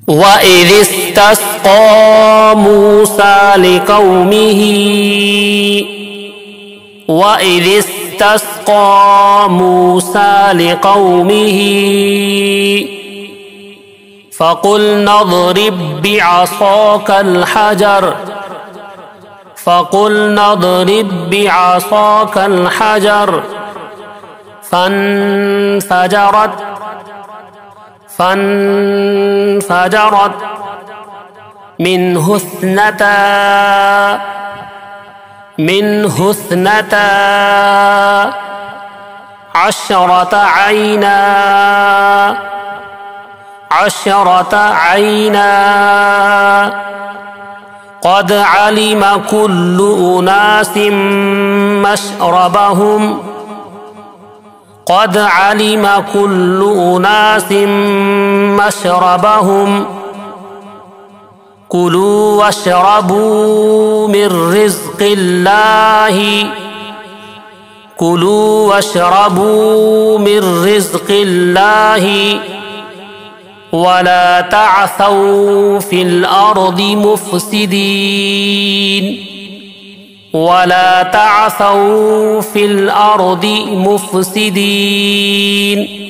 وَإِذِ اسْتَسْقَى مُوسَى لِقَوْمِهِ فَقُلْنَا اضْرِب بِّعَصَاكَ الْحَجَرَ فانفجرت منه اثنتا عشرة عينا قد علم كل أناس مشربهم كلوا واشربوا من رزق الله ولا تعثوا في الأرض مفسدين